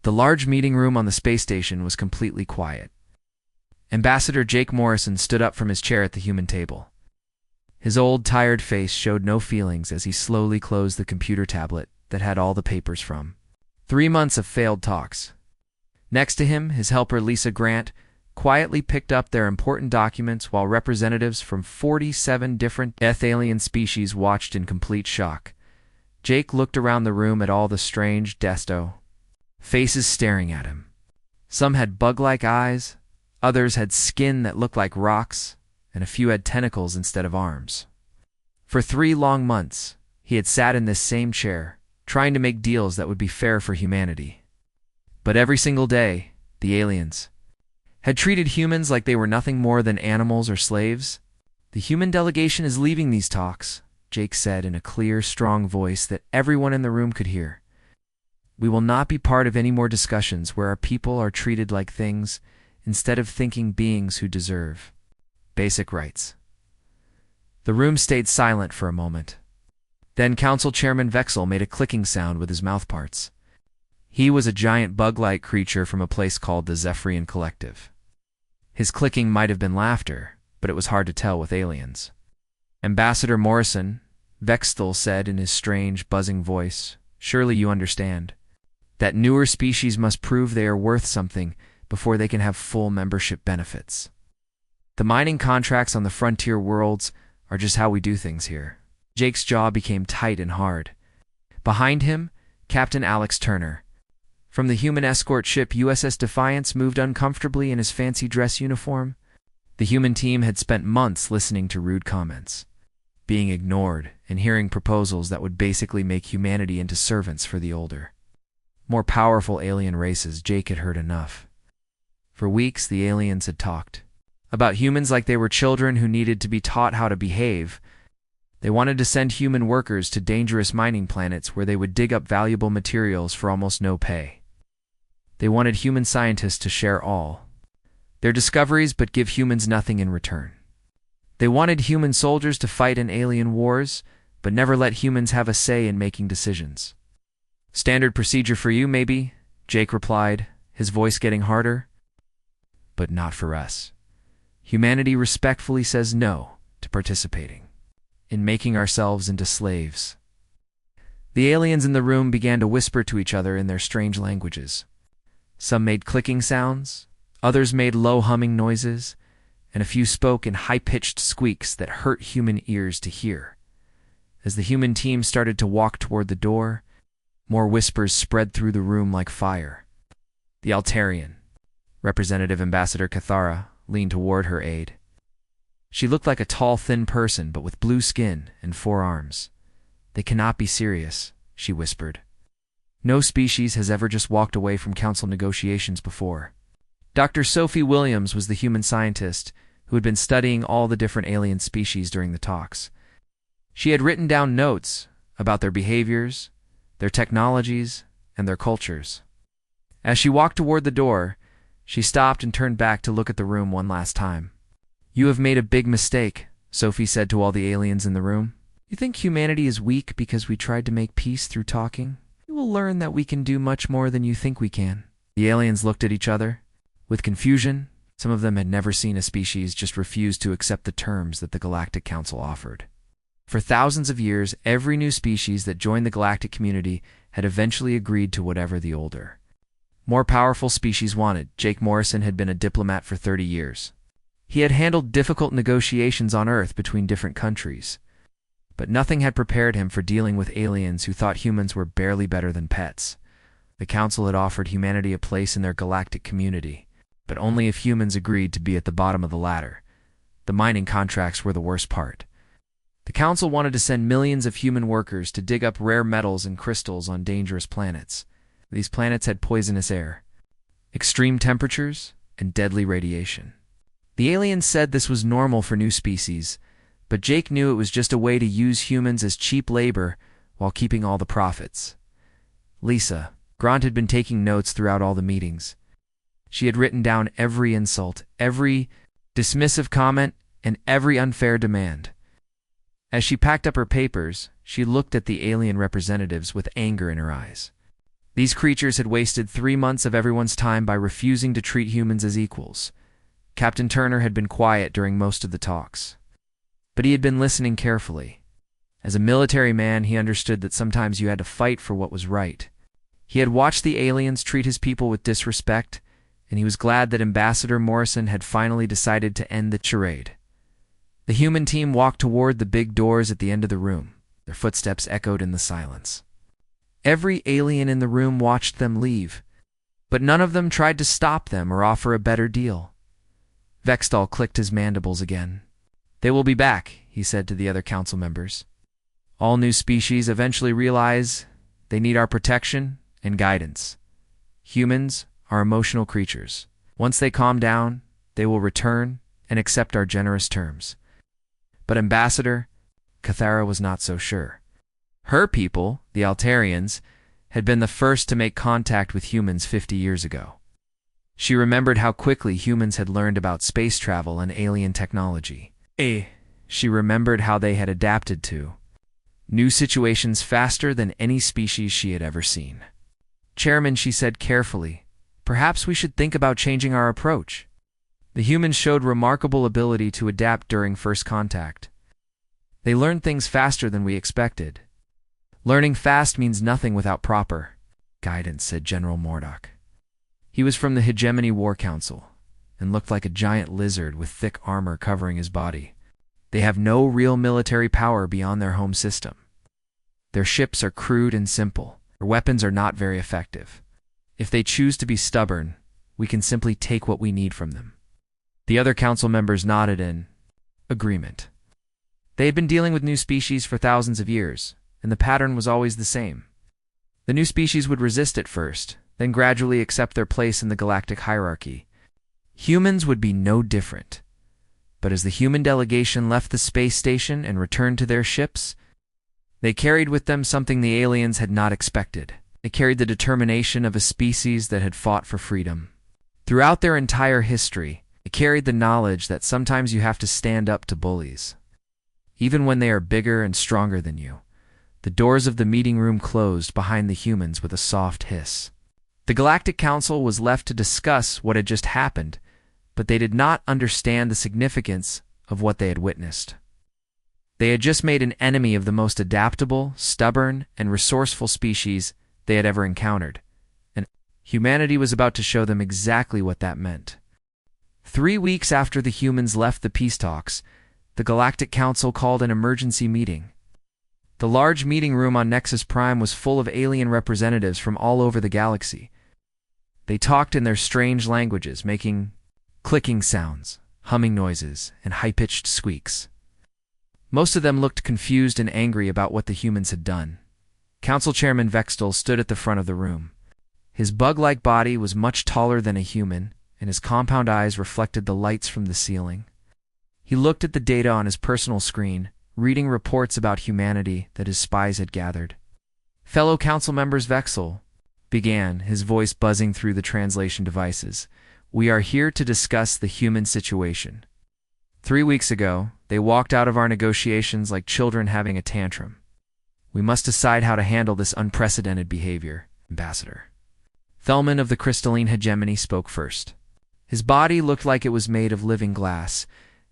The large meeting room on the space station was completely quiet. Ambassador Jake Morrison stood up from his chair at the human table. His old, tired face showed no feelings as he slowly closed the computer tablet that had all the papers from 3 months of failed talks. Next to him, his helper Lisa Grant quietly picked up their important documents while representatives from 47 different alien species watched in complete shock. Jake looked around the room at all the strange faces staring at him. Some had bug-like eyes, others had skin that looked like rocks, and a few had tentacles instead of arms. For 3 long months, he had sat in this same chair, trying to make deals that would be fair for humanity. But every single day, the aliens had treated humans like they were nothing more than animals or slaves. "The human delegation is leaving these talks," Jake said in a clear, strong voice that everyone in the room could hear. "We will not be part of any more discussions where our people are treated like things instead of thinking beings who deserve basic rights." The room stayed silent for a moment. Then Council Chairman Vexel made a clicking sound with his mouthparts. He was a giant bug-like creature from a place called the Zephyrian Collective. His clicking might have been laughter, but it was hard to tell with aliens. "Ambassador Morrison," Vexel said in his strange, buzzing voice, "surely you understand that newer species must prove they are worth something before they can have full membership benefits. The mining contracts on the frontier worlds are just how we do things here." Jake's jaw became tight and hard. Behind him, Captain Alex Turner from the human escort ship USS Defiance moved uncomfortably in his fancy dress uniform. The human team had spent months listening to rude comments, being ignored, and hearing proposals that would basically make humanity into servants for the older, more powerful alien races. Jake had heard enough. For weeks, the aliens had talked about humans like they were children who needed to be taught how to behave. They wanted to send human workers to dangerous mining planets where they would dig up valuable materials for almost no pay. They wanted human scientists to share all their discoveries but give humans nothing in return. They wanted human soldiers to fight in alien wars, but never let humans have a say in making decisions. "Standard procedure for you, maybe," Jake replied, his voice getting harder. "But not for us. Humanity respectfully says no to participating in making ourselves into slaves." The aliens in the room began to whisper to each other in their strange languages. Some made clicking sounds, others made low humming noises, and a few spoke in high-pitched squeaks that hurt human ears to hear. As the human team started to walk toward the door, more whispers spread through the room like fire. The Altarian, Representative Ambassador Cathara, leaned toward her aide. She looked like a tall, thin person, but with blue skin and 4 arms. "They cannot be serious," she whispered. "No species has ever just walked away from council negotiations before." Dr. Sophie Williams was the human scientist who had been studying all the different alien species during the talks. She had written down notes about their behaviors, their technologies, and their cultures. As she walked toward the door, she stopped and turned back to look at the room one last time. "You have made a big mistake," Sophie said to all the aliens in the room. "You think humanity is weak because we tried to make peace through talking? You will learn that we can do much more than you think we can." The aliens looked at each other with confusion. Some of them had never seen a species just refuse to accept the terms that the Galactic Council offered. For thousands of years, every new species that joined the galactic community had eventually agreed to whatever the older, more powerful species wanted. Jake Morrison had been a diplomat for 30 years. He had handled difficult negotiations on Earth between different countries, but nothing had prepared him for dealing with aliens who thought humans were barely better than pets. The Council had offered humanity a place in their galactic community, but only if humans agreed to be at the bottom of the ladder. The mining contracts were the worst part. The Council wanted to send millions of human workers to dig up rare metals and crystals on dangerous planets. These planets had poisonous air, extreme temperatures, and deadly radiation. The aliens said this was normal for new species, but Jake knew it was just a way to use humans as cheap labor while keeping all the profits. Lisa Grant had been taking notes throughout all the meetings. She had written down every insult, every dismissive comment, and every unfair demand. As she packed up her papers, she looked at the alien representatives with anger in her eyes. These creatures had wasted 3 months of everyone's time by refusing to treat humans as equals. Captain Turner had been quiet during most of the talks, but he had been listening carefully. As a military man, he understood that sometimes you had to fight for what was right. He had watched the aliens treat his people with disrespect, and he was glad that Ambassador Morrison had finally decided to end the charade. The human team walked toward the big doors at the end of the room. Their footsteps echoed in the silence. Every alien in the room watched them leave, but none of them tried to stop them or offer a better deal. Vextall clicked his mandibles again. "They will be back," he said to the other council members. "All new species eventually realize they need our protection and guidance. Humans are emotional creatures. Once they calm down, they will return and accept our generous terms." But Ambassador Cathara was not so sure. Her people, the Altarians, had been the first to make contact with humans 50 years ago. She remembered how quickly humans had learned about space travel and alien technology. She remembered how they had adapted to new situations faster than any species she had ever seen. "Chairman," she said carefully, "perhaps we should think about changing our approach." The humans showed remarkable ability to adapt during first contact. They learned things faster than we expected. "Learning fast means nothing without proper guidance," said General Mordok. He was from the Hegemony War Council and looked like a giant lizard with thick armor covering his body. "They have no real military power beyond their home system. Their ships are crude and simple. Their weapons are not very effective. If they choose to be stubborn, we can simply take what we need from them." The other council members nodded in agreement. They had been dealing with new species for thousands of years, and the pattern was always the same. The new species would resist at first, then gradually accept their place in the galactic hierarchy. Humans would be no different. But as the human delegation left the space station and returned to their ships, they carried with them something the aliens had not expected. They carried the determination of a species that had fought for freedom. Throughout their entire history, they carried the knowledge that sometimes you have to stand up to bullies, even when they are bigger and stronger than you. The doors of the meeting room closed behind the humans with a soft hiss. The Galactic Council was left to discuss what had just happened, but they did not understand the significance of what they had witnessed. They had just made an enemy of the most adaptable, stubborn, and resourceful species they had ever encountered, and humanity was about to show them exactly what that meant. 3 weeks after the humans left the peace talks, the Galactic Council called an emergency meeting. The large meeting room on Nexus Prime was full of alien representatives from all over the galaxy. They talked in their strange languages, making clicking sounds, humming noises, and high-pitched squeaks. Most of them looked confused and angry about what the humans had done. Council Chairman Vextall stood at the front of the room. His bug-like body was much taller than a human, and his compound eyes reflected the lights from the ceiling. He looked at the data on his personal screen, reading reports about humanity that his spies had gathered. "Fellow council members," Vextall began, his voice buzzing through the translation devices, "we are here to discuss the human situation. 3 weeks ago, they walked out of our negotiations like children having a tantrum. We must decide how to handle this unprecedented behavior." Ambassador Thelman of the Crystalline Hegemony spoke first. His body looked like it was made of living glass,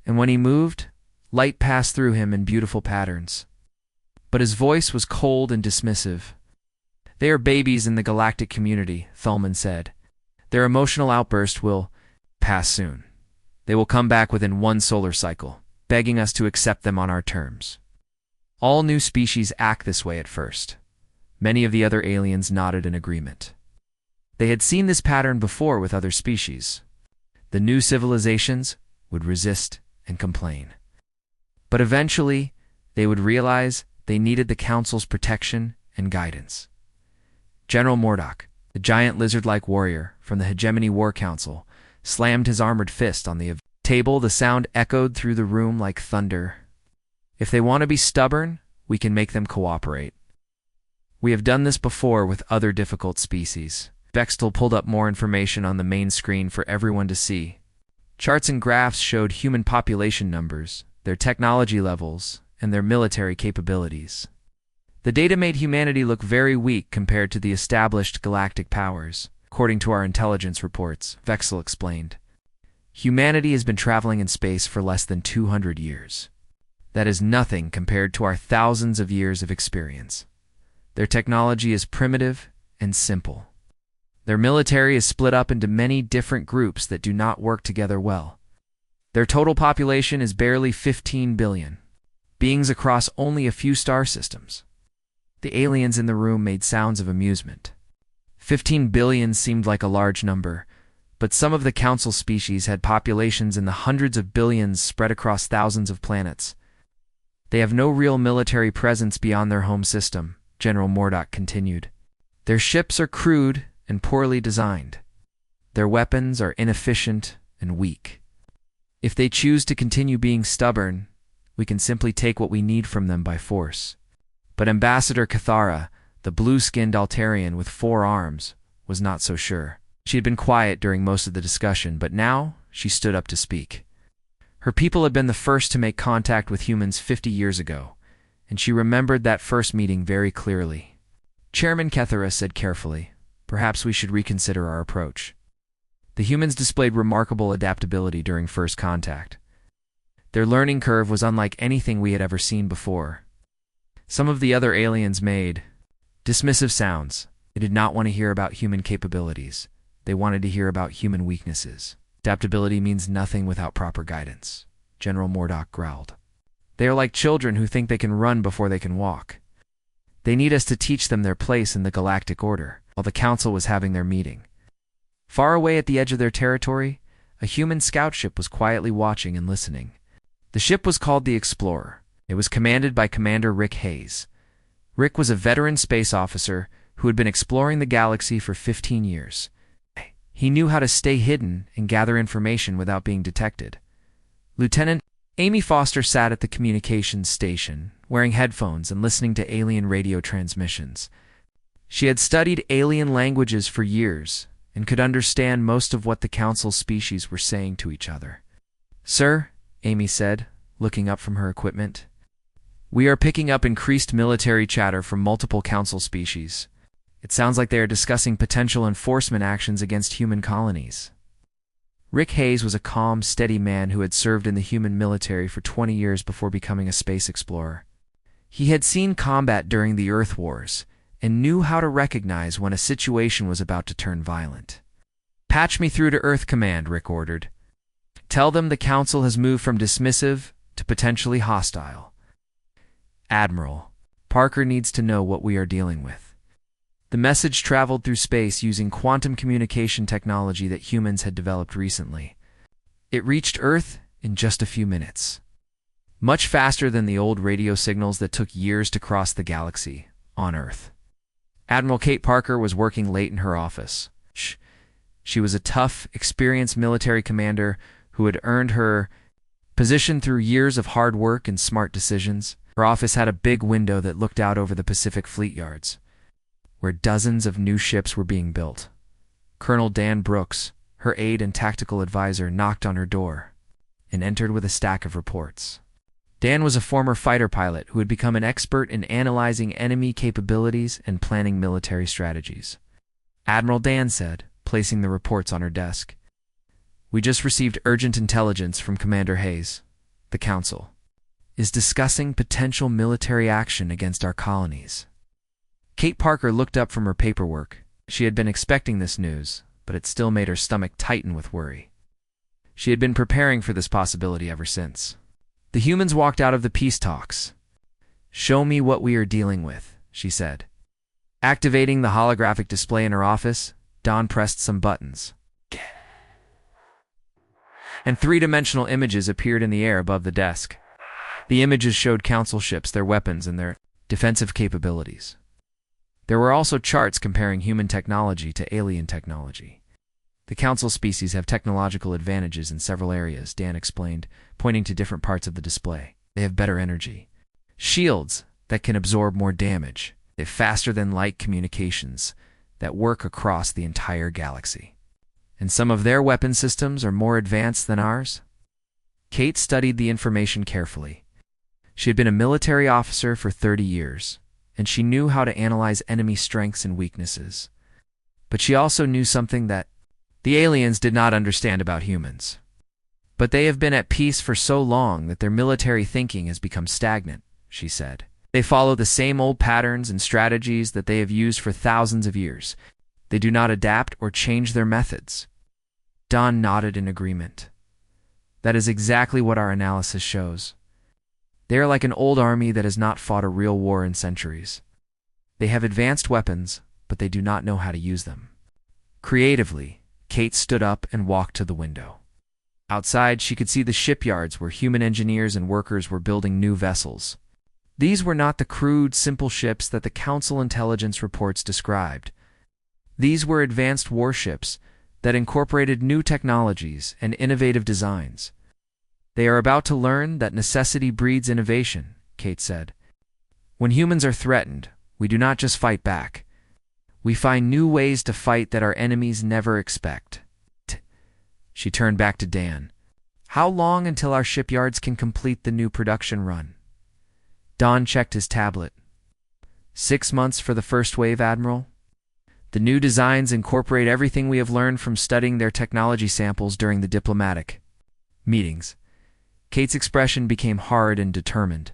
and when he moved, light passed through him in beautiful patterns. But his voice was cold and dismissive. "They are babies in the galactic community," Thelman said. "Their emotional outburst will pass soon. They will come back within 1 solar cycle, begging us to accept them on our terms." All new species act this way at first. Many of the other aliens nodded in agreement. They had seen this pattern before with other species. The new civilizations would resist and complain. But eventually, they would realize they needed the Council's protection and guidance. General Mordok, the giant lizard-like warrior from the Hegemony War Council, slammed his armored fist on the table. The sound echoed through the room like thunder. "If they want to be stubborn, we can make them cooperate. We have done this before with other difficult species." Vextall pulled up more information on the main screen for everyone to see. Charts and graphs showed human population numbers, their technology levels, and their military capabilities. The data made humanity look very weak compared to the established galactic powers, according to our intelligence reports, Vexel explained. Humanity has been traveling in space for less than 200 years. That is nothing compared to our thousands of years of experience. Their technology is primitive and simple. Their military is split up into many different groups that do not work together well. Their total population is barely 15 billion, beings across only a few star systems. The aliens in the room made sounds of amusement. 15 billion seemed like a large number, but some of the council species had populations in the hundreds of billions spread across thousands of planets. They have no real military presence beyond their home system, General Mordock continued. Their ships are crude and poorly designed. Their weapons are inefficient and weak. If they choose to continue being stubborn, we can simply take what we need from them by force. But Ambassador Cathara, the blue-skinned Altarian with 4 arms, was not so sure. She had been quiet during most of the discussion, but now she stood up to speak. Her people had been the first to make contact with humans 50 years ago, and she remembered that first meeting very clearly. Chairman Cathara said carefully, "Perhaps we should reconsider our approach." The humans displayed remarkable adaptability during first contact. Their learning curve was unlike anything we had ever seen before. Some of the other aliens made dismissive sounds. They did not want to hear about human capabilities. They wanted to hear about human weaknesses. Adaptability means nothing without proper guidance, General Mordock growled. They are like children who think they can run before they can walk. They need us to teach them their place in the galactic order, while the council was having their meeting. Far away at the edge of their territory, a human scout ship was quietly watching and listening. The ship was called the Explorer. It was commanded by Commander Rick Hayes. Rick was a veteran space officer who had been exploring the galaxy for 15 years. He knew how to stay hidden and gather information without being detected. Lieutenant Amy Foster sat at the communications station, wearing headphones and listening to alien radio transmissions. She had studied alien languages for years and could understand most of what the council species were saying to each other. "Sir," Amy said, looking up from her equipment, "we are picking up increased military chatter from multiple council species. It sounds like they are discussing potential enforcement actions against human colonies." Rick Hayes was a calm, steady man who had served in the human military for 20 years before becoming a space explorer. He had seen combat during the Earth Wars and knew how to recognize when a situation was about to turn violent. "Patch me through to Earth Command," Rick ordered. "Tell them the Council has moved from dismissive to potentially hostile. Admiral, Parker needs to know what we are dealing with." The message traveled through space using quantum communication technology that humans had developed recently. It reached Earth in just a few minutes. Much faster than the old radio signals that took years to cross the galaxy on Earth. Admiral Kate Parker was working late in her office. She was a tough, experienced military commander who had earned her position through years of hard work and smart decisions. Her office had a big window that looked out over the Pacific Fleet yards, where dozens of new ships were being built. Colonel Dan Brooks, her aide and tactical advisor, knocked on her door and entered with a stack of reports. Dan was a former fighter pilot who had become an expert in analyzing enemy capabilities and planning military strategies. "Admiral," Dan said, placing the reports on her desk, "we just received urgent intelligence from Commander Hayes. The Council is discussing potential military action against our colonies." Kate Parker looked up from her paperwork. She had been expecting this news, but it still made her stomach tighten with worry. She had been preparing for this possibility ever since. The humans walked out of the peace talks. "Show me what we are dealing with," she said. Activating the holographic display in her office, Dawn pressed some buttons, and three-dimensional images appeared in the air above the desk. The images showed council ships, their weapons, and their defensive capabilities. There were also charts comparing human technology to alien technology. "The council species have technological advantages in several areas," Dan explained, pointing to different parts of the display. "They have better energy, shields that can absorb more damage, they have faster-than-light communications that work across the entire galaxy. And some of their weapon systems are more advanced than ours." Kate studied the information carefully. She had been a military officer for 30 years. and she knew how to analyze enemy strengths and weaknesses. But she also knew something that the aliens did not understand about humans. But they have been at peace for so long that their military thinking has become stagnant, she said. They follow the same old patterns and strategies that they have used for thousands of years. They do not adapt or change their methods. Don nodded in agreement. That is exactly what our analysis shows. They are like an old army that has not fought a real war in centuries. They have advanced weapons, but they do not know how to use them. Creatively, Kate stood up and walked to the window. Outside, she could see the shipyards where human engineers and workers were building new vessels. These were not the crude, simple ships that the Council intelligence reports described. These were advanced warships that incorporated new technologies and innovative designs. They are about to learn that necessity breeds innovation, Kate said. When humans are threatened, we do not just fight back. We find new ways to fight that our enemies never expect. She turned back to Dan. How long until our shipyards can complete the new production run? Don checked his tablet. 6 months for the first wave, Admiral. The new designs incorporate everything we have learned from studying their technology samples during the diplomatic meetings. Kate's expression became hard and determined.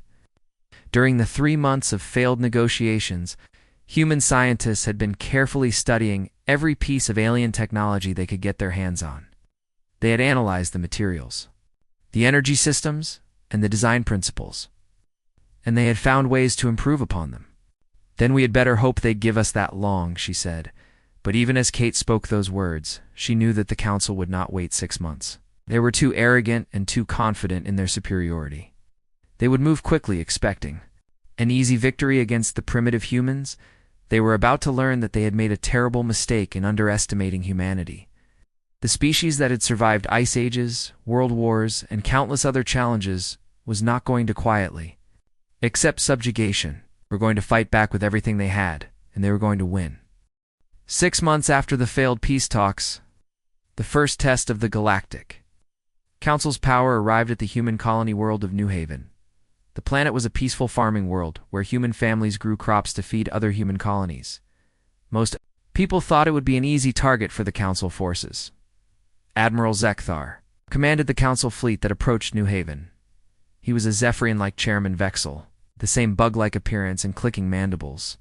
During the 3 months of failed negotiations, human scientists had been carefully studying every piece of alien technology they could get their hands on. They had analyzed the materials, the energy systems, and the design principles, and they had found ways to improve upon them. Then we had better hope they'd give us that long, she said. But even as Kate spoke those words, she knew that the Council would not wait 6 months. They were too arrogant and too confident in their superiority. They would move quickly, expecting an easy victory against the primitive humans. They were about to learn that they had made a terrible mistake in underestimating humanity. The species that had survived ice ages, world wars, and countless other challenges was not going to quietly accept subjugation. Were going to fight back with everything they had, and they were going to win. 6 months after the failed peace talks, the first test of the Galactic Council's power arrived at the human colony world of New Haven. The planet was a peaceful farming world where human families grew crops to feed other human colonies. Most people thought it would be an easy target for the Council forces. Admiral Zekthar commanded the Council fleet that approached New Haven. He was a Zephyrian-like Chairman Vexel, the same bug-like appearance and clicking mandibles.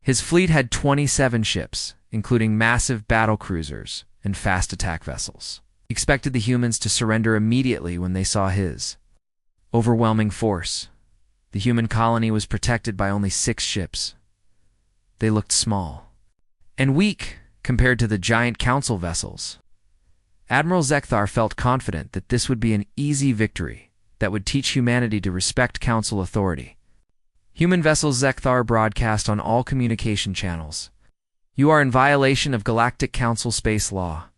His fleet had 27 ships, including massive battle cruisers and fast attack vessels. He expected the humans to surrender immediately when they saw his overwhelming force. The human colony was protected by only 6 ships. They looked small and weak compared to the giant Council vessels. Admiral Zekthar felt confident that this would be an easy victory that would teach humanity to respect Council authority. Human vessels Zekthar broadcast on all communication channels. You are in violation of Galactic Council space law.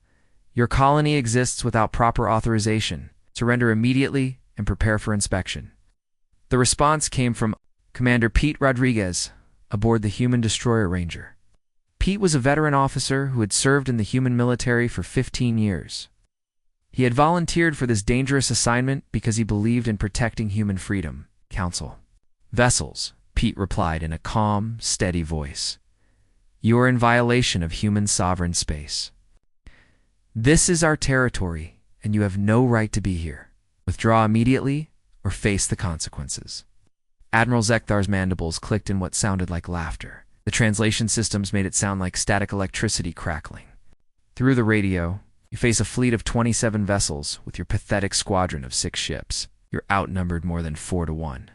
Your colony exists without proper authorization. Surrender immediately and prepare for inspection. The response came from Commander Pete Rodriguez aboard the human destroyer Ranger. Pete was a veteran officer who had served in the human military for 15 years. He had volunteered for this dangerous assignment because he believed in protecting human freedom. Council vessels, Pete replied in a calm, steady voice. You are in violation of human sovereign space. This is our territory, and you have no right to be here. Withdraw immediately or face the consequences. Admiral Zekthar's mandibles clicked in what sounded like laughter. The translation systems made it sound like static electricity crackling. Through the radio, you face a fleet of 27 vessels with your pathetic squadron of 6 ships. You're outnumbered more than 4 to 1.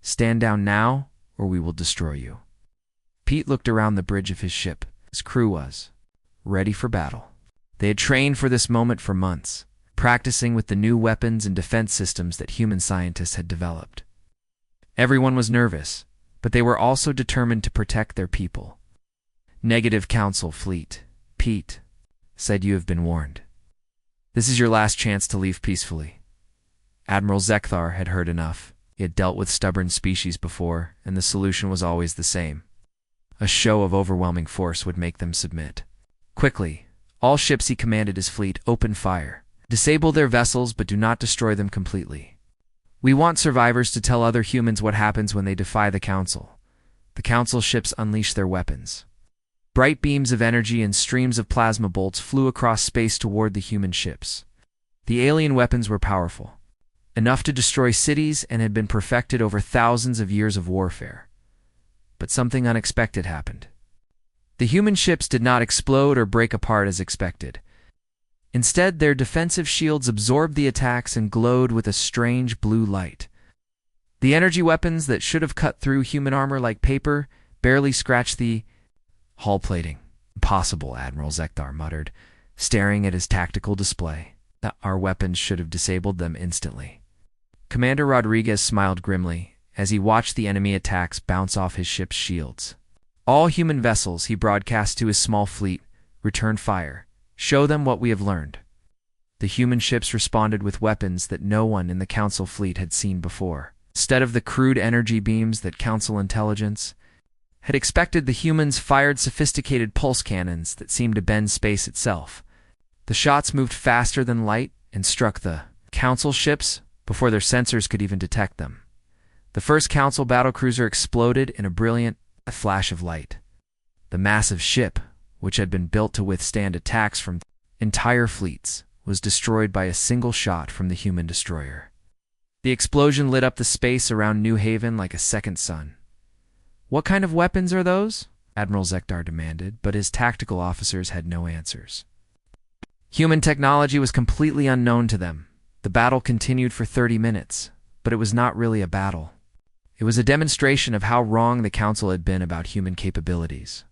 Stand down now, or we will destroy you. Pete looked around the bridge of his ship. His crew was ready for battle. They had trained for this moment for months, practicing with the new weapons and defense systems that human scientists had developed. Everyone was nervous, but they were also determined to protect their people. Negative Council fleet, Pete said, you have been warned. This is your last chance to leave peacefully. Admiral Zekthar had heard enough. He had dealt with stubborn species before, and the solution was always the same. A show of overwhelming force would make them submit. Quickly, all ships he commanded his fleet opened fire. Disable their vessels, but do not destroy them completely. We want survivors to tell other humans what happens when they defy the Council. the Council ships unleashed their weapons. Bright beams of energy and streams of plasma bolts flew across space toward the human ships. The alien weapons were powerful, enough to destroy cities, and had been perfected over thousands of years of warfare. But something unexpected happened. The human ships did not explode or break apart as expected. Instead, their defensive shields absorbed the attacks and glowed with a strange blue light. The energy weapons that should have cut through human armor like paper barely scratched the hull plating. "Impossible," Admiral Zekthar muttered, staring at his tactical display. "Our weapons should have disabled them instantly." Commander Rodriguez smiled grimly as he watched the enemy attacks bounce off his ship's shields. "All human vessels," he broadcast to his small fleet, "return fire. Show them what we have learned." The human ships responded with weapons that no one in the Council fleet had seen before. Instead of the crude energy beams that Council intelligence had expected, the humans fired sophisticated pulse cannons that seemed to bend space itself. The shots moved faster than light and struck the Council ships before their sensors could even detect them. The first Council battlecruiser exploded in a brilliant flash of light. The massive ship, which had been built to withstand attacks from entire fleets, was destroyed by a single shot from the human destroyer. The explosion lit up the space around New Haven like a second sun. "What kind of weapons are those?" Admiral Zekthar demanded, but his tactical officers had no answers. Human technology was completely unknown to them. The battle continued for 30 minutes, but it was not really a battle. It was a demonstration of how wrong the Council had been about human capabilities.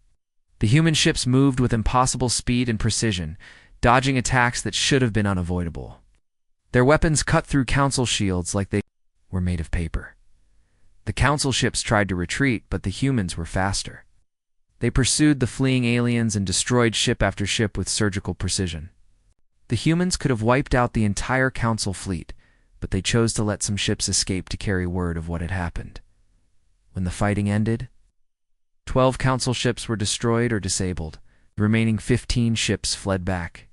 The human ships moved with impossible speed and precision, dodging attacks that should have been unavoidable. Their weapons cut through Council shields like they were made of paper. The Council ships tried to retreat, but the humans were faster. They pursued the fleeing aliens and destroyed ship after ship with surgical precision. The humans could have wiped out the entire Council fleet, but they chose to let some ships escape to carry word of what had happened. When the fighting ended, 12 Council ships were destroyed or disabled. The remaining 15 ships fled back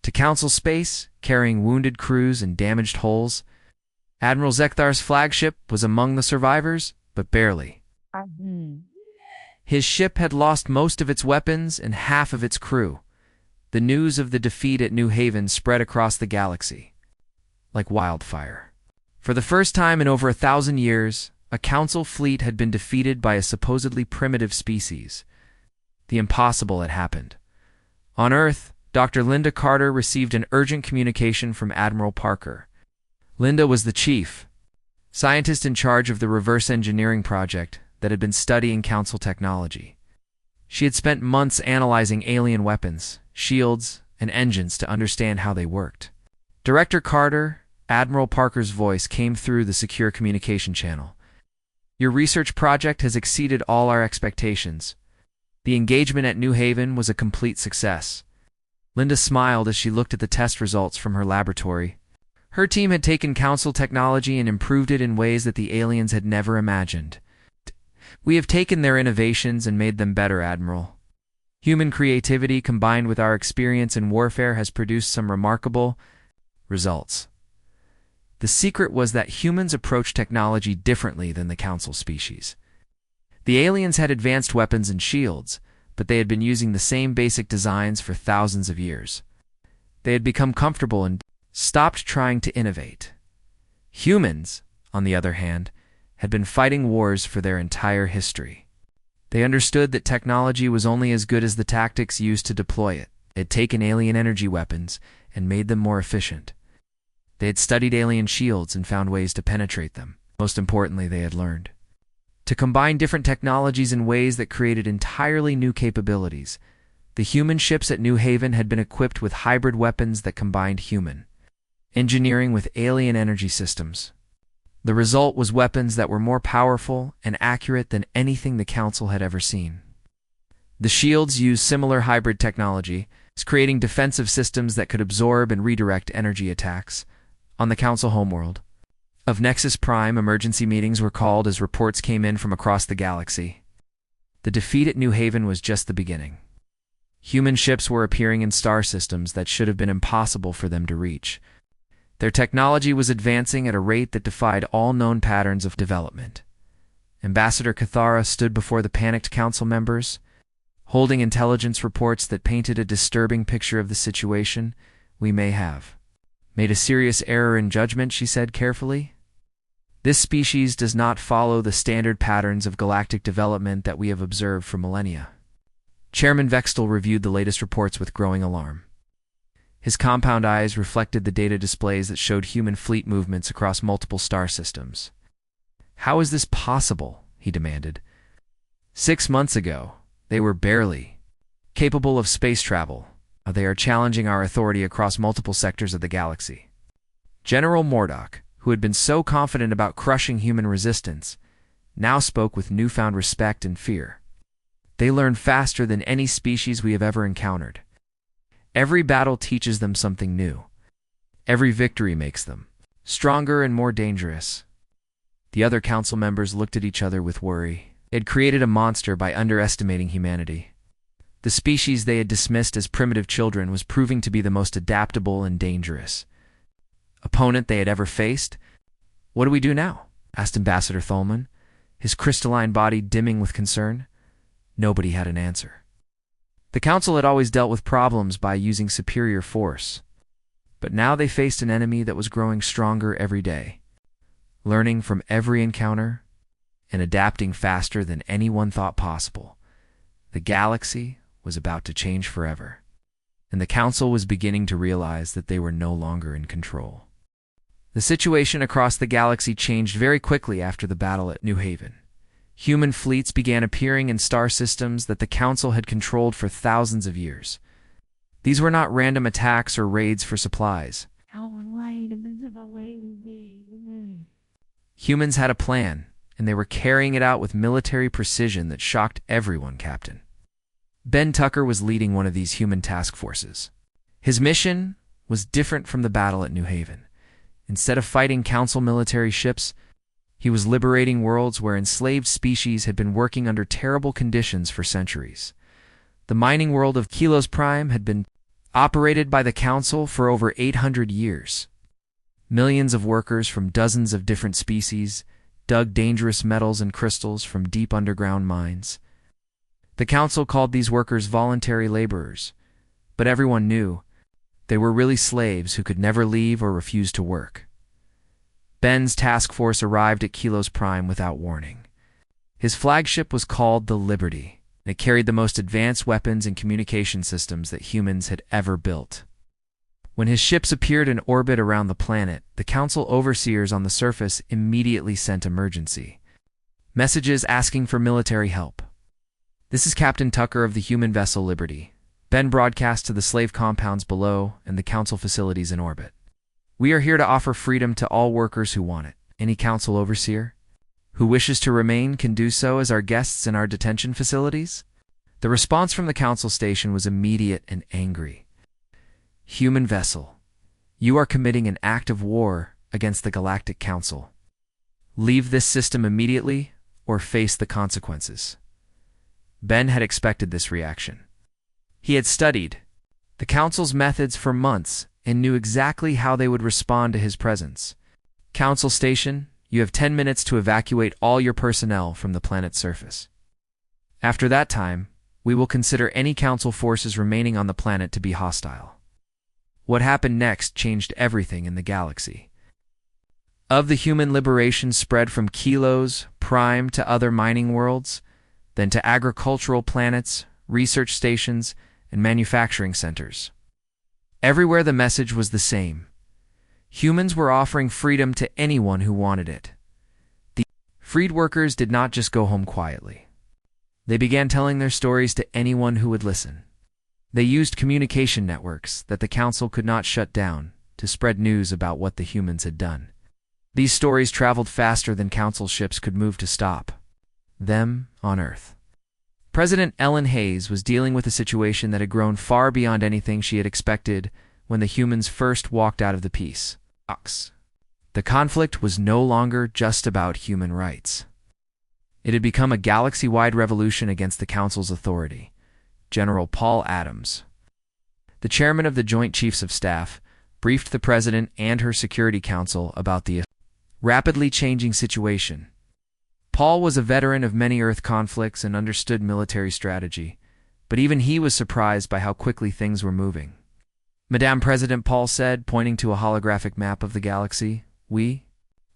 to Council space, carrying wounded crews and damaged hulls. Admiral Zekthar's flagship was among the survivors, but barely. His ship had lost most of its weapons and half of its crew. The news of the defeat at New Haven spread across the galaxy like wildfire. For the first time in over 1,000 years, a Council fleet had been defeated by a supposedly primitive species. The impossible had happened. On Earth, Dr. Linda Carter received an urgent communication from Admiral Parker. Linda was the chief scientist in charge of the reverse engineering project that had been studying Council technology. She had spent months analyzing alien weapons, shields, and engines to understand how they worked. Director Carter, Admiral Parker's voice came through the secure communication channel. "Your research project has exceeded all our expectations. The engagement at New Haven was a complete success." Linda smiled as she looked at the test results from her laboratory. Her team had taken Council technology and improved it in ways that the aliens had never imagined. "We have taken their innovations and made them better, Admiral. Human creativity combined with our experience in warfare has produced some remarkable results." The secret was that humans approached technology differently than the Council species. The aliens had advanced weapons and shields, but they had been using the same basic designs for thousands of years. They had become comfortable and stopped trying to innovate. Humans, on the other hand, had been fighting wars for their entire history. They understood that technology was only as good as the tactics used to deploy it. They had taken alien energy weapons and made them more efficient. They had studied alien shields and found ways to penetrate them. Most importantly, they had learned to combine different technologies in ways that created entirely new capabilities. The human ships at New Haven had been equipped with hybrid weapons that combined human engineering with alien energy systems. The result was weapons that were more powerful and accurate than anything the Council had ever seen. The shields used similar hybrid technology, creating defensive systems that could absorb and redirect energy attacks. On the Council homeworld of Nexus Prime, emergency meetings were called as reports came in from across the galaxy. The defeat at New Haven was just the beginning. Human ships were appearing in star systems that should have been impossible for them to reach. Their technology was advancing at a rate that defied all known patterns of development. Ambassador Cathara stood before the panicked council members, holding intelligence reports that painted a disturbing picture of the situation. "We may have made a serious error in judgment," she said carefully. "This species does not follow the standard patterns of galactic development that we have observed for millennia." Chairman Vextel reviewed the latest reports with growing alarm. His compound eyes reflected the data displays that showed human fleet movements across multiple star systems. "How is this possible?" he demanded. 6 months ago, they were barely capable of space travel. They are challenging our authority across multiple sectors of the galaxy." General Mordok, who had been so confident about crushing human resistance, now spoke with newfound respect and fear. "They learn faster than any species we have ever encountered. Every battle teaches them something new. Every victory makes them stronger and more dangerous." The other council members looked at each other with worry. They had created a monster by underestimating humanity. The species they had dismissed as primitive children was proving to be the most adaptable and dangerous opponent they had ever faced. "What do we do now?" asked Ambassador Tholman, his crystalline body dimming with concern. Nobody had an answer. The council had always dealt with problems by using superior force, but now they faced an enemy that was growing stronger every day, learning from every encounter and adapting faster than anyone thought possible. The galaxy was about to change forever, and the council was beginning to realize that they were no longer in control. The situation across the galaxy changed very quickly after the battle at New Haven. Human fleets began appearing in star systems that the Council had controlled for thousands of years. These were not random attacks or raids for supplies. Humans had a plan, and they were carrying it out with military precision that shocked everyone, Captain. Ben Tucker was leading one of these human task forces. His mission was different from the battle at New Haven. Instead of fighting Council military ships, he was liberating worlds where enslaved species had been working under terrible conditions for centuries. The mining world of Kilos Prime had been operated by the Council for over 800 years. Millions of workers from dozens of different species dug dangerous metals and crystals from deep underground mines. The Council called these workers voluntary laborers, but everyone knew they were really slaves who could never leave or refuse to work. Ben's task force arrived at Kilos Prime without warning. His flagship was called the Liberty, and it carried the most advanced weapons and communication systems that humans had ever built. When his ships appeared in orbit around the planet, the Council overseers on the surface immediately sent emergency messages asking for military help. "This is Captain Tucker of the human vessel Liberty." Ben broadcast to the slave compounds below and the Council facilities in orbit. "We are here to offer freedom to all workers who want it. Any Council overseer who wishes to remain can do so as our guests in our detention facilities." The response from the Council station was immediate and angry. "Human vessel, you are committing an act of war against the Galactic Council. Leave this system immediately or face the consequences." Ben had expected this reaction. He had studied the Council's methods for months and knew exactly how they would respond to his presence. "Council Station, you have 10 minutes to evacuate all your personnel from the planet's surface. After that time, we will consider any Council forces remaining on the planet to be hostile." What happened next changed everything in the galaxy. Of the human liberation spread from Kilos Prime to other mining worlds, then to agricultural planets, research stations, and manufacturing centers. Everywhere the message was the same. Humans were offering freedom to anyone who wanted it. The freed workers did not just go home quietly. They began telling their stories to anyone who would listen. They used communication networks that the Council could not shut down to spread news about what the humans had done. These stories traveled faster than Council ships could move to stop them on Earth. President Ellen Hayes was dealing with a situation that had grown far beyond anything she had expected when the humans first walked out of the peace talks. The conflict was no longer just about human rights. It had become a galaxy-wide revolution against the Council's authority. General Paul Adams, the chairman of the Joint Chiefs of Staff, briefed the President and her Security Council about the rapidly changing situation. Paul was a veteran of many Earth conflicts and understood military strategy, but even he was surprised by how quickly things were moving. Madame President, Paul said, pointing to a holographic map of the galaxy, "We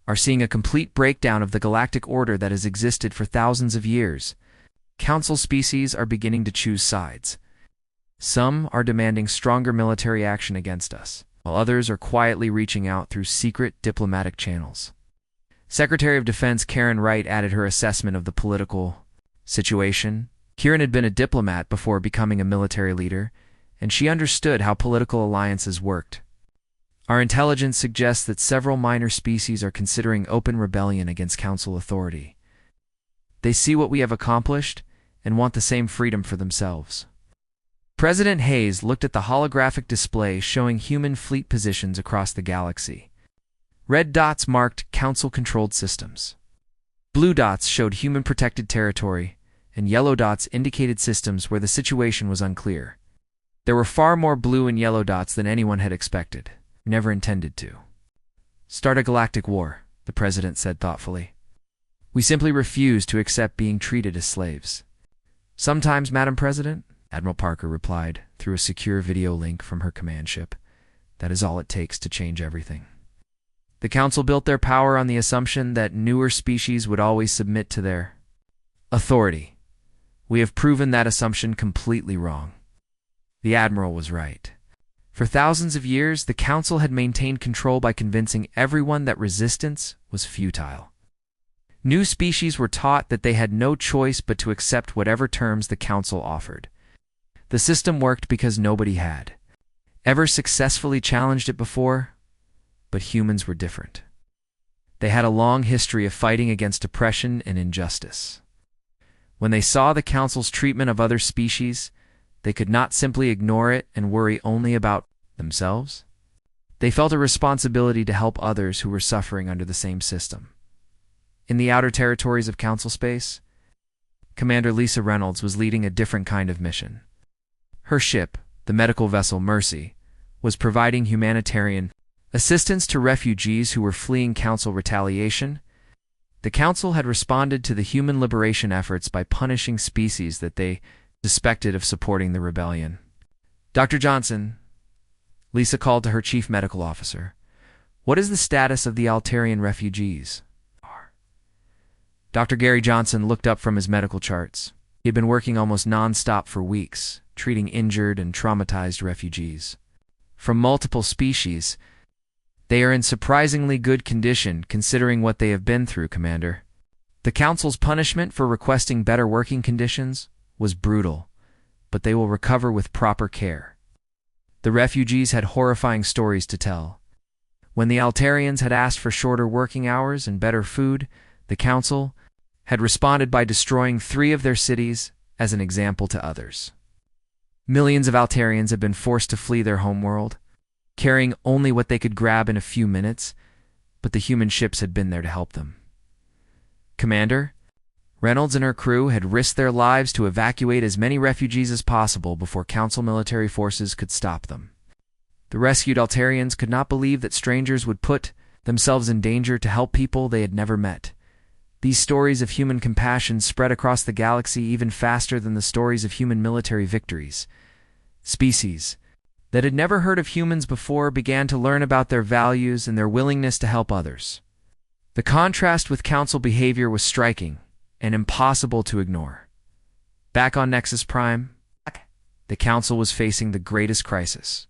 are seeing a complete breakdown of the galactic order that has existed for thousands of years. Council species are beginning to choose sides. Some are demanding stronger military action against us, while others are quietly reaching out through secret diplomatic channels." Secretary of Defense Karen Wright added her assessment of the political situation. Karen had been a diplomat before becoming a military leader, and she understood how political alliances worked. "Our intelligence suggests that several minor species are considering open rebellion against Council authority. They see what we have accomplished and want the same freedom for themselves." President Hayes looked at the holographic display showing human fleet positions across the galaxy. Red dots marked Council-controlled systems. Blue dots showed human-protected territory, and yellow dots indicated systems where the situation was unclear. There were far more blue and yellow dots than anyone had expected, never intended to. "Start a galactic war," the president said thoughtfully. "We simply refuse to accept being treated as slaves." "Sometimes, Madam President," Admiral Parker replied through a secure video link from her command ship, "that is all it takes to change everything." The Council built their power on the assumption that newer species would always submit to their authority. We have proven that assumption completely wrong. The Admiral was right. For thousands of years, the Council had maintained control by convincing everyone that resistance was futile. New species were taught that they had no choice but to accept whatever terms the Council offered. The system worked because nobody had ever successfully challenged it before, but humans were different. They had a long history of fighting against oppression and injustice. When they saw the Council's treatment of other species, they could not simply ignore it and worry only about themselves. They felt a responsibility to help others who were suffering under the same system. In the outer territories of Council space, Commander Lisa Reynolds was leading a different kind of mission. Her ship, the medical vessel Mercy, was providing humanitarian assistance to refugees who were fleeing Council retaliation. The Council had responded to the human liberation efforts by punishing species that they suspected of supporting the rebellion. "Dr. Johnson," Lisa called to her chief medical officer, "what is the status of the Altarian refugees?" Dr. Gary Johnson looked up from his medical charts. He had been working almost non-stop for weeks, treating injured and traumatized refugees from multiple species. "They are in surprisingly good condition considering what they have been through, Commander. The Council's punishment for requesting better working conditions was brutal, but they will recover with proper care." The refugees had horrifying stories to tell. When the Altarians had asked for shorter working hours and better food, the Council had responded by destroying 3 of their cities as an example to others. Millions of Altarians had been forced to flee their homeworld, carrying only what they could grab in a few minutes, but the human ships had been there to help them. "Commander, Reynolds and her crew had risked their lives to evacuate as many refugees as possible before Council military forces could stop them. The rescued Altarians could not believe that strangers would put themselves in danger to help people they had never met. These stories of human compassion spread across the galaxy even faster than the stories of human military victories. Species that had never heard of humans before began to learn about their values and their willingness to help others. The contrast with Council behavior was striking and impossible to ignore. Back on Nexus Prime, the Council was facing the greatest crisis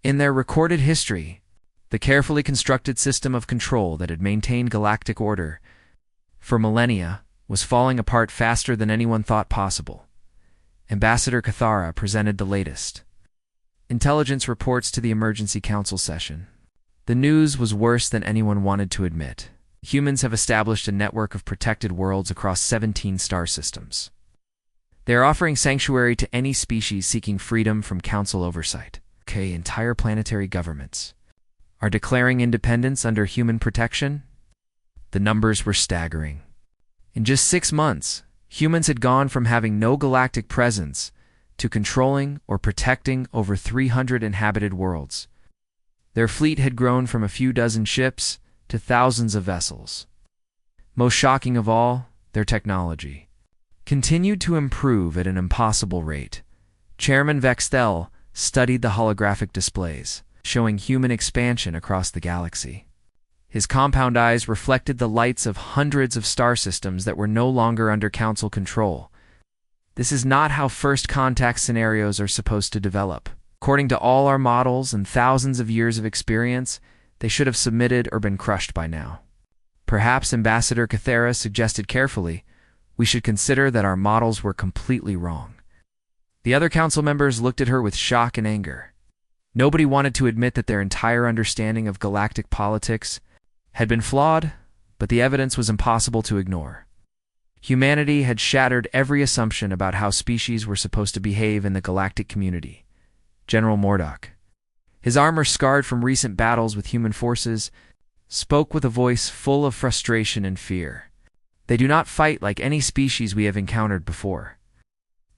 in their recorded history. The carefully constructed system of control that had maintained galactic order for millennia was falling apart faster than anyone thought possible. Ambassador Cathara presented the latest intelligence reports to the Emergency Council session. The news was worse than anyone wanted to admit. Humans have established a network of protected worlds across 17 star systems. They are offering sanctuary to any species seeking freedom from Council oversight. Entire planetary governments are declaring independence under human protection. The numbers were staggering. In just 6 months, humans had gone from having no galactic presence to controlling or protecting over 300 inhabited worlds. Their fleet had grown from a few dozen ships to thousands of vessels. Most shocking of all, Their technology continued to improve at an impossible rate. Chairman Vextel studied the holographic displays, showing human expansion across the galaxy. His compound eyes reflected the lights of hundreds of star systems that were no longer under Council control. This is not how first contact scenarios are supposed to develop. According to all our models and thousands of years of experience, they should have submitted or been crushed by now. Perhaps Ambassador Cathera suggested carefully, we should consider that our models were completely wrong. The other council members looked at her with shock and anger. Nobody wanted to admit that their entire understanding of galactic politics had been flawed, but the evidence was impossible to ignore. Humanity had shattered every assumption about how species were supposed to behave in the galactic community. General Mordok, his armor scarred from recent battles with human forces, spoke with a voice full of frustration and fear. They do not fight like any species we have encountered before.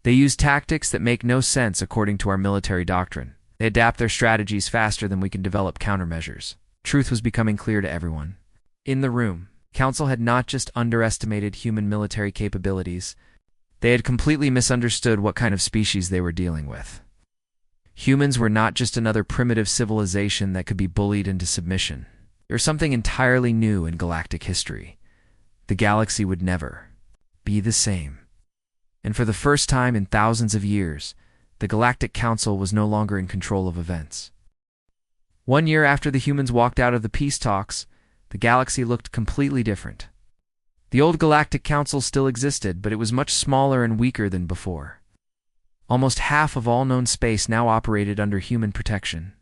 They use tactics that make no sense according to our military doctrine. They adapt their strategies faster than we can develop countermeasures. Truth was becoming clear to everyone. In the room, Council had not just underestimated human military capabilities, they had completely misunderstood what kind of species they were dealing with. Humans were not just another primitive civilization that could be bullied into submission. There was something entirely new in galactic history. The galaxy would never be the same. And for the first time in thousands of years, the Galactic Council was no longer in control of events. 1 year after the humans walked out of the peace talks, the galaxy looked completely different. The old Galactic Council still existed, but it was much smaller and weaker than before. Almost half of all known space now operated under human protection,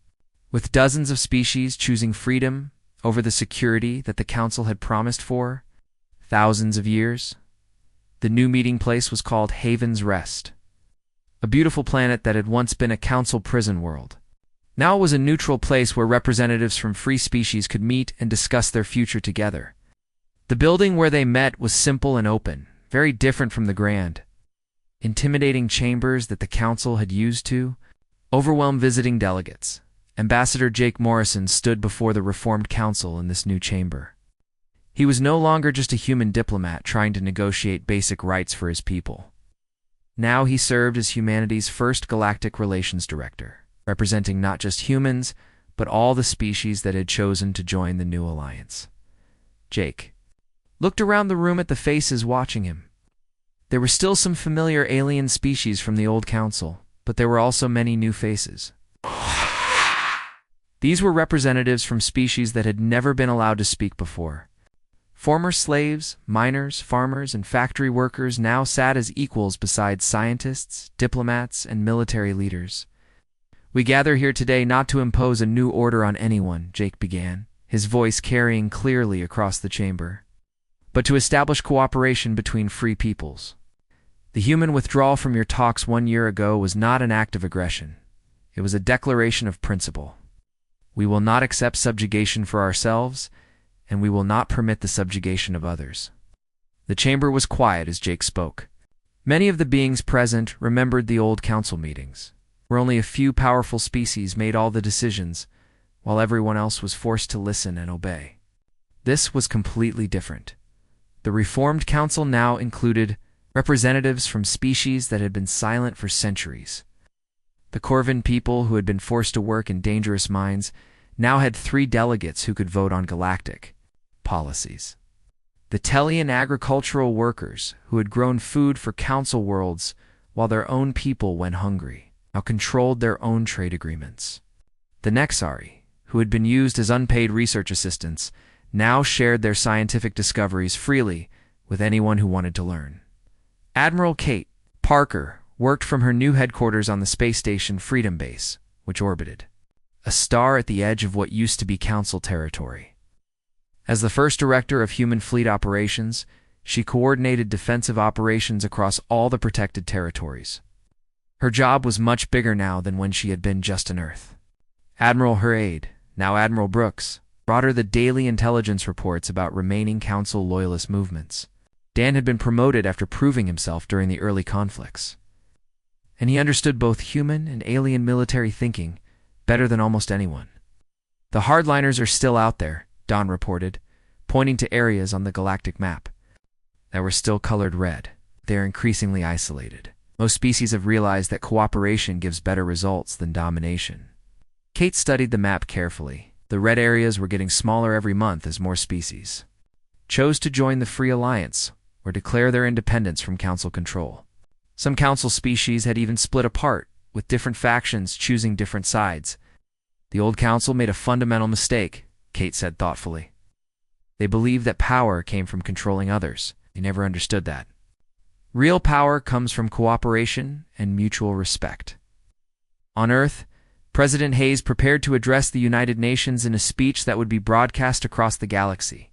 with dozens of species choosing freedom over the security that the Council had promised for thousands of years. The new meeting place was called Haven's Rest, a beautiful planet that had once been a Council prison world. Now it was a neutral place where representatives from free species could meet and discuss their future together. The building where they met was simple and open, very different from the grand, intimidating chambers that the Council had used to overwhelm visiting delegates. Ambassador Jake Morrison stood before the Reformed Council in this new chamber. He was no longer just a human diplomat trying to negotiate basic rights for his people. Now he served as humanity's first galactic relations director, representing not just humans, but all the species that had chosen to join the new alliance. Jake looked around the room at the faces watching him. There were still some familiar alien species from the old council, but there were also many new faces. These were representatives from species that had never been allowed to speak before. Former slaves, miners, farmers, and factory workers now sat as equals beside scientists, diplomats, and military leaders. We gather here today not to impose a new order on anyone, Jake began, his voice carrying clearly across the chamber, but to establish cooperation between free peoples. The human withdrawal from your talks 1 year ago was not an act of aggression. It was a declaration of principle. We will not accept subjugation for ourselves, and we will not permit the subjugation of others. The chamber was quiet as Jake spoke. Many of the beings present remembered the old council meetings, where only a few powerful species made all the decisions, while everyone else was forced to listen and obey. This was completely different. The Reformed Council now included representatives from species that had been silent for centuries. The Corvin people, who had been forced to work in dangerous mines, now had 3 delegates who could vote on galactic policies. The Tellian agricultural workers, who had grown food for council worlds while their own people went hungry, now controlled their own trade agreements. The Nexari, who had been used as unpaid research assistants, now shared their scientific discoveries freely with anyone who wanted to learn. Admiral Kate Parker worked from her new headquarters on the space station Freedom Base, which orbited a star at the edge of what used to be Council territory. As the first director of Human Fleet Operations, she coordinated defensive operations across all the protected territories. Her job was much bigger now than when she had been just on Earth. Admiral her aide, now Admiral Brooks, brought her the daily intelligence reports about remaining Council loyalist movements. Dan had been promoted after proving himself during the early conflicts, and he understood both human and alien military thinking better than almost anyone. The hardliners are still out there, Don reported, pointing to areas on the galactic map. that were still colored red. They are increasingly isolated. Most species have realized that cooperation gives better results than domination. Kate studied the map carefully. The red areas were getting smaller every month as more species chose to join the Free Alliance or declare their independence from Council control. Some Council species had even split apart, with different factions choosing different sides. The old Council made a fundamental mistake, Kate said thoughtfully. They believed that power came from controlling others. They never understood that. Real power comes from cooperation and mutual respect. On Earth, President Hayes prepared to address the United Nations in a speech that would be broadcast across the galaxy.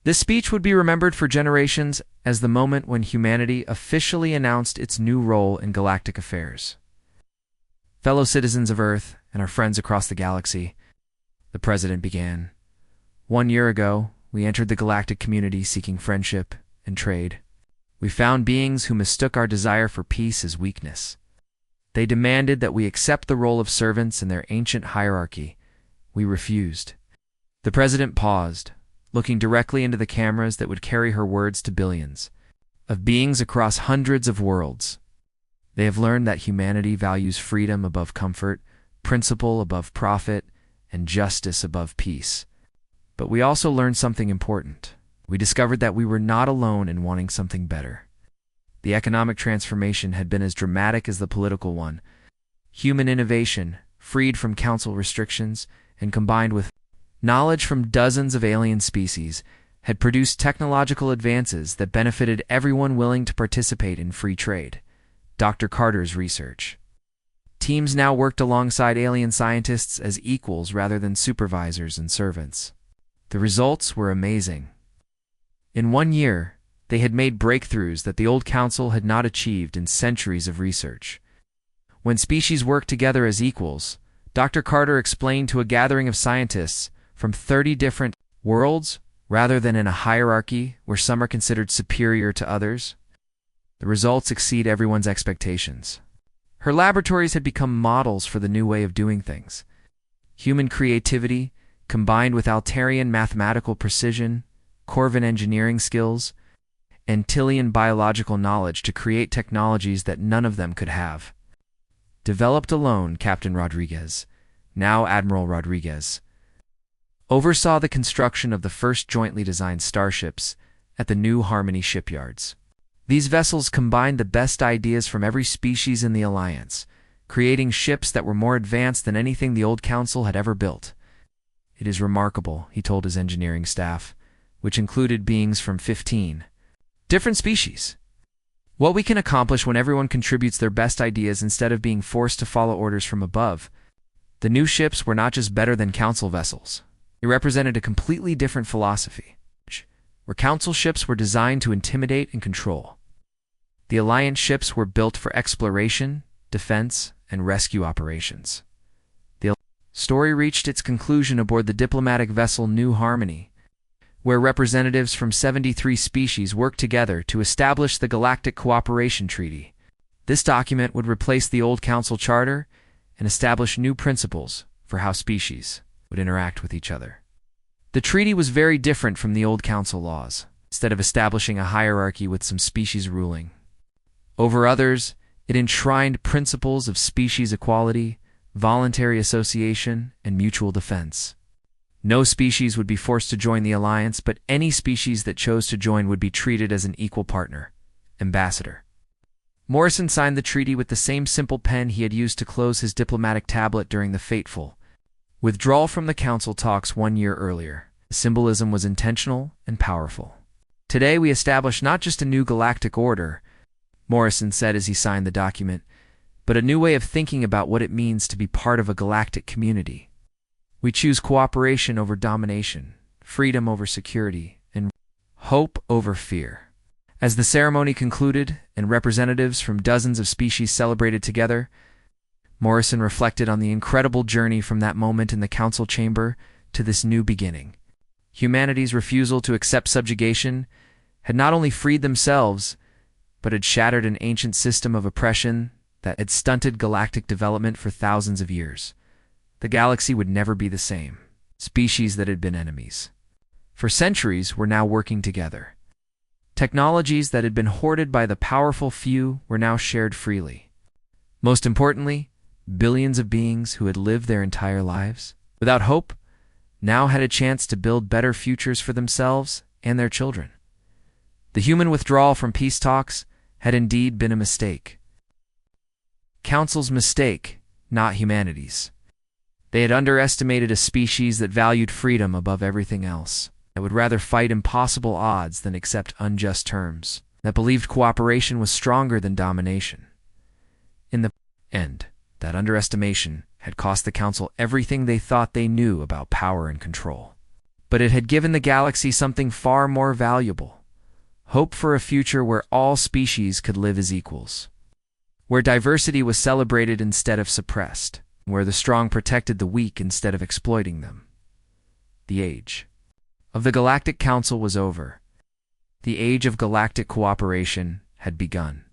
This speech would be remembered for generations as the moment when humanity officially announced its new role in galactic affairs. Fellow citizens of Earth and our friends across the galaxy, the president began. 1 year ago, we entered the galactic community seeking friendship and trade. We found beings who mistook our desire for peace as weakness. They demanded that we accept the role of servants in their ancient hierarchy. We refused. The president paused, looking directly into the cameras that would carry her words to billions of beings across hundreds of worlds. They have learned that humanity values freedom above comfort, principle above profit, and justice above peace. But we also learned something important. We discovered that we were not alone in wanting something better. The economic transformation had been as dramatic as the political one. Human innovation, freed from council restrictions and combined with knowledge from dozens of alien species, had produced technological advances that benefited everyone willing to participate in free trade. Dr. Carter's research. Teams now worked alongside alien scientists as equals rather than supervisors and servants. The results were amazing. In 1 year, they had made breakthroughs that the old council had not achieved in centuries of research. When species work together as equals, Dr. Carter explained to a gathering of scientists from 30 different worlds, rather than in a hierarchy where some are considered superior to others, the results exceed everyone's expectations. Her laboratories had become models for the new way of doing things. Human creativity, combined with Altarian mathematical precision, Corvin engineering skills, and Tillian biological knowledge to create technologies that none of them could have. Developed alone, Captain Rodriguez, now Admiral Rodriguez, oversaw the construction of the first jointly designed starships at the New Harmony shipyards. These vessels combined the best ideas from every species in the Alliance, creating ships that were more advanced than anything the old Council had ever built. It is remarkable, he told his engineering staff, which included beings from 15 different species. What we can accomplish when everyone contributes their best ideas instead of being forced to follow orders from above. The new ships were not just better than Council vessels. They represented a completely different philosophy, where Council ships were designed to intimidate and control. The Alliance ships were built for exploration, defense, and rescue operations. The story reached its conclusion aboard the diplomatic vessel New Harmony, where representatives from 73 species worked together to establish the Galactic Cooperation Treaty. This document would replace the old Council Charter and establish new principles for how species would interact with each other. The treaty was very different from the old Council laws. Instead of establishing a hierarchy with some species ruling over others, it enshrined principles of species equality, voluntary association, and mutual defense. No species would be forced to join the Alliance, but any species that chose to join would be treated as an equal partner, ambassador. Morrison signed the treaty with the same simple pen he had used to close his diplomatic tablet during the fateful withdrawal from the Council talks 1 year earlier. The symbolism was intentional and powerful. Today we establish not just a new galactic order, Morrison said as he signed the document, but a new way of thinking about what it means to be part of a galactic community. We choose cooperation over domination, freedom over security, and hope over fear. As the ceremony concluded and representatives from dozens of species celebrated together, Morrison reflected on the incredible journey from that moment in the Council chamber to this new beginning. Humanity's refusal to accept subjugation had not only freed themselves, but had shattered an ancient system of oppression that had stunted galactic development for thousands of years. The galaxy would never be the same. Species that had been enemies for centuries were now working together. Technologies that had been hoarded by the powerful few were now shared freely. Most importantly, billions of beings who had lived their entire lives without hope now had a chance to build better futures for themselves and their children. The human withdrawal from peace talks had indeed been a mistake. Council's mistake, not humanity's. They had underestimated a species that valued freedom above everything else, that would rather fight impossible odds than accept unjust terms, that believed cooperation was stronger than domination. In the end, that underestimation had cost the Council everything they thought they knew about power and control. But it had given the galaxy something far more valuable: hope for a future where all species could live as equals, where diversity was celebrated instead of suppressed, where the strong protected the weak instead of exploiting them. The age of the Galactic Council was over. The age of galactic cooperation had begun.